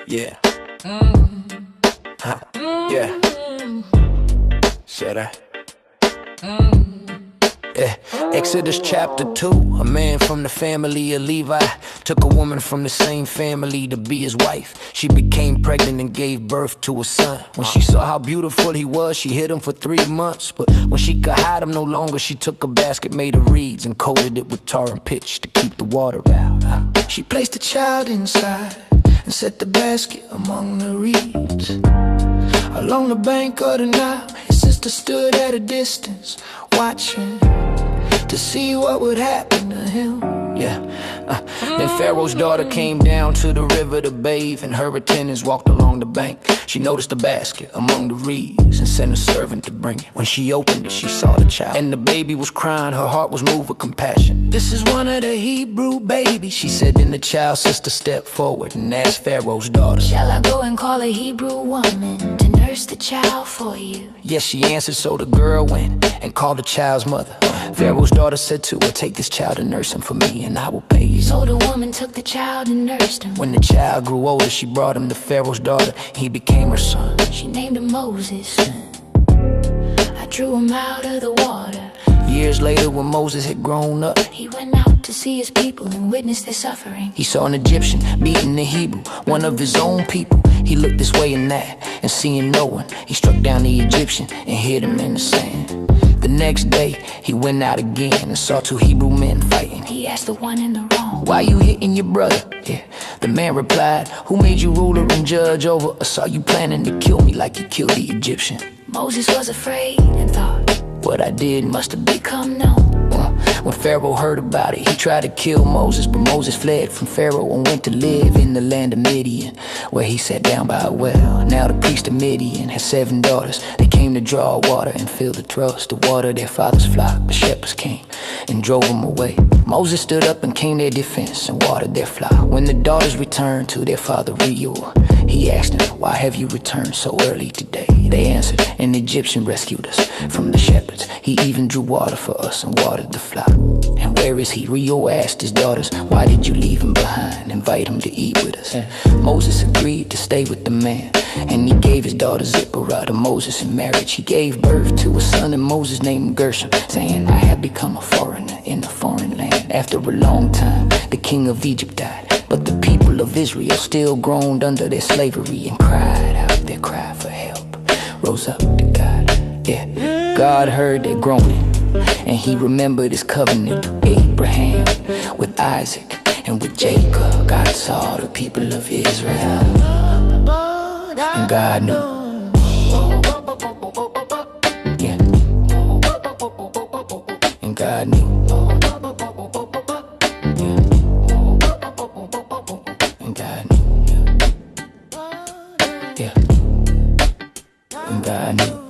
Yeah. Huh. Yeah. Should I? Yeah. Exodus chapter 2. A man from the family of Levi took a woman from the same family to be his wife. She became pregnant and gave birth to a son. When she saw how beautiful he was, she hid him for 3 months. But when she could hide him no longer, she took a basket made of reeds and coated it with tar and pitch to keep the water out. She placed the child inside and set the basket among the reeds. Along the bank of the Nile, his sister stood at a distance, watching to see what would happen to him. Then Pharaoh's daughter came down to the river to bathe, and her attendants walked along the bank. She noticed the basket among the reeds and sent a servant to bring it. When she opened it, she saw the child, and the baby was crying. Her heart was moved with compassion. "This is one of the Hebrew babies," she said. Then the child's sister stepped forward and asked Pharaoh's daughter, "Shall I go and call a Hebrew woman to nurse the child for you?" Yes, she answered. So the girl went and called the child's mother. Pharaoh's daughter said to her, "Take this child and nurse him for me, and I will pay you." So the woman took the child and nursed him. When the child grew older, she brought him to Pharaoh's daughter. He became her son. She named him Moses. I drew him out of the water. Years later, when Moses had grown up, he went out to see his people and witness their suffering. He saw an Egyptian beating the Hebrew, one of his own people. He looked this way and that, and seeing no one, he struck down the Egyptian and hid him in the sand. The next day, he went out again and saw 2 Hebrew men fighting. He asked the one in the wrong, "Why you hitting your brother?" The man replied, "Who made you ruler and judge over us? Saw you planning to kill me like you killed the Egyptian." Moses was afraid and thought, "What I did must have become known." When Pharaoh heard about it, he tried to kill Moses, but Moses fled from Pharaoh and went to live in the land of Midian, where he sat down by a well. Now the priest of Midian had 7 daughters. They came to draw water and fill the troughs to water their father's flock. The shepherds came and drove them away. Moses stood up and came to their defense and watered their flock. When the daughters returned to their father Reuel, he asked them, "Why have you returned so early today?" They answered, "An Egyptian rescued us from the shepherds. He even drew water for us and watered the flock." "And where is he?" Reuel asked his daughters. "Why did you leave him behind? Invite him to eat with us." Moses agreed to stay with the man, and he gave his daughter Zipporah to Moses in marriage. He gave birth to a son, and Moses named him Gershom, saying, "I have become a foreigner in a foreign land." After a long time, the king of Egypt died, but the people of Israel still groaned under their slavery and cried out their cry for help. Rose up to God. God heard their groaning, and he remembered his covenant with Abraham, with Isaac, and with Jacob. God saw the people of Israel, and God knew. And God knew. And God knew. And God knew.